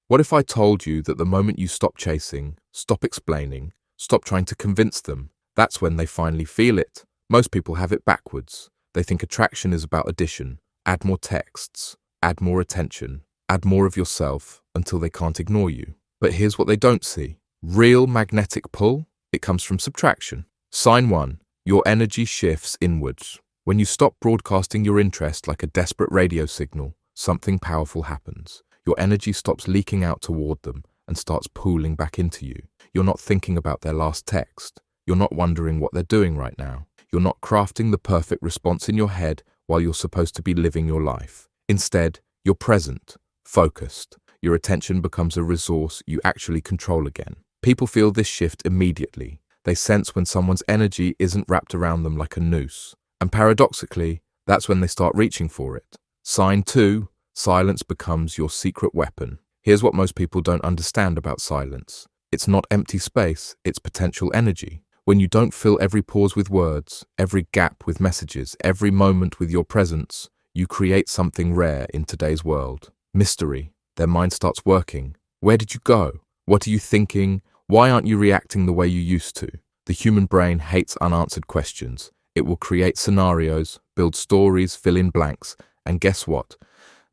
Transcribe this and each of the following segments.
What if I told you that the moment you stop chasing, stop explaining, stop trying to convince them, that's when they finally feel it? Most people have it backwards. They think attraction is about addition. Add more texts, add more attention, add more of yourself until they can't ignore you. But here's what they don't see. Real magnetic pull, it comes from subtraction. Sign 1. Your energy shifts inwards. When you stop broadcasting your interest like a desperate radio signal, something powerful happens. Your energy stops leaking out toward them and starts pooling back into you. You're not thinking about their last text. You're not wondering what they're doing right now. You're not crafting the perfect response in your head while you're supposed to be living your life. Instead, you're present, focused. Your attention becomes a resource you actually control again. People feel this shift immediately. They sense when someone's energy isn't wrapped around them like a noose. And paradoxically, that's when they start reaching for it. Sign 2. Silence becomes your secret weapon. Here's what most people don't understand about silence. It's not empty space, it's potential energy. When you don't fill every pause with words, every gap with messages, every moment with your presence, you create something rare in today's world. Mystery. Their mind starts working. Where did you go? What are you thinking? Why aren't you reacting the way you used to? The human brain hates unanswered questions. It will create scenarios, build stories, fill in blanks, and guess what?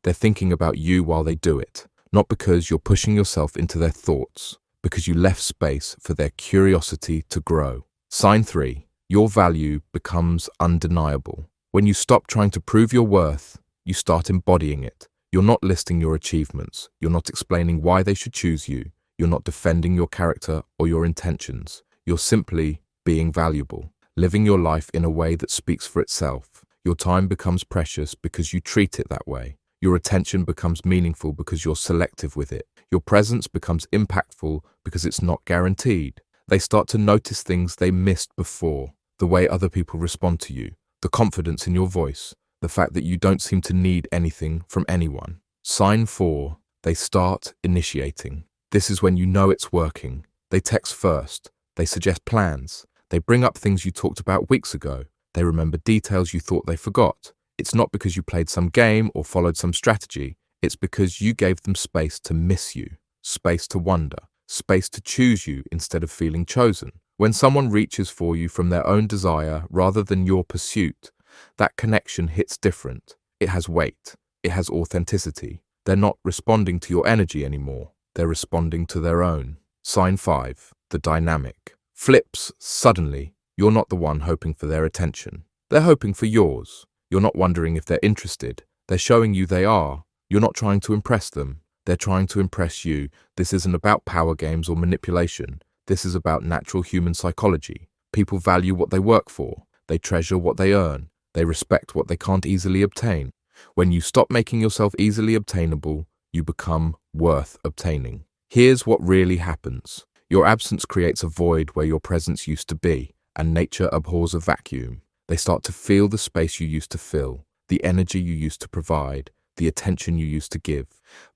They're thinking about you while they do it. Not because you're pushing yourself into their thoughts, because you left space for their curiosity to grow. Sign 3. Your value becomes undeniable. When you stop trying to prove your worth, you start embodying it. You're not listing your achievements. You're not explaining why they should choose you. You're not defending your character or your intentions. You're simply being valuable, living your life in a way that speaks for itself. Your time becomes precious because you treat it that way. Your attention becomes meaningful because you're selective with it. Your presence becomes impactful because it's not guaranteed. They start to notice things they missed before, the way other people respond to you, the confidence in your voice, the fact that you don't seem to need anything from anyone. Sign 4. They start initiating. This is when you know it's working. They text first. They suggest plans. They bring up things you talked about weeks ago. They remember details you thought they forgot. It's not because you played some game or followed some strategy. It's because you gave them space to miss you, space to wonder, space to choose you instead of feeling chosen. When someone reaches for you from their own desire rather than your pursuit, that connection hits different. It has weight. It has authenticity. They're not responding to your energy anymore. They're responding to their own. Sign 5. The dynamic flips suddenly. You're not the one hoping for their attention. They're hoping for yours. You're not wondering if they're interested. They're showing you they are. You're not trying to impress them. They're trying to impress you. This isn't about power games or manipulation. This is about natural human psychology. People value what they work for. They treasure what they earn. They respect what they can't easily obtain. When you stop making yourself easily obtainable, you become worth obtaining. Here's what really happens. Your absence creates a void where your presence used to be, and nature abhors a vacuum. They start to feel the space you used to fill, the energy you used to provide, the attention you used to give.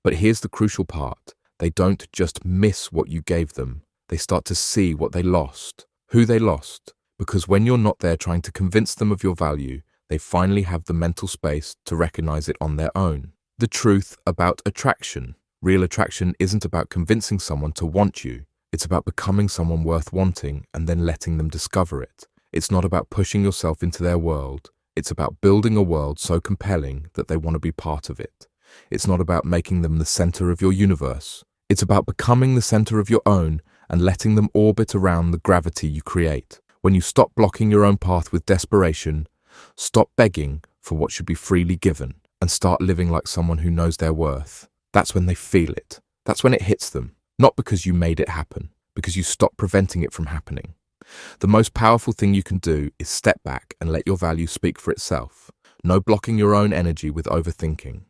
But here's the crucial part. They don't just miss what you gave them. They start to see what they lost, who they lost. Because when you're not there trying to convince them of your value, they finally have the mental space to recognize it on their own. The truth about attraction. Real attraction isn't about convincing someone to want you. It's about becoming someone worth wanting and then letting them discover it. It's not about pushing yourself into their world. It's about building a world so compelling that they want to be part of it. It's not about making them the center of your universe. It's about becoming the center of your own and letting them orbit around the gravity you create. When you stop blocking your own path with desperation, stop begging for what should be freely given, and start living like someone who knows their worth, that's when they feel it. That's when it hits them. Not because you made it happen, because you stopped preventing it from happening. The most powerful thing you can do is step back and let your value speak for itself. No blocking your own energy with overthinking.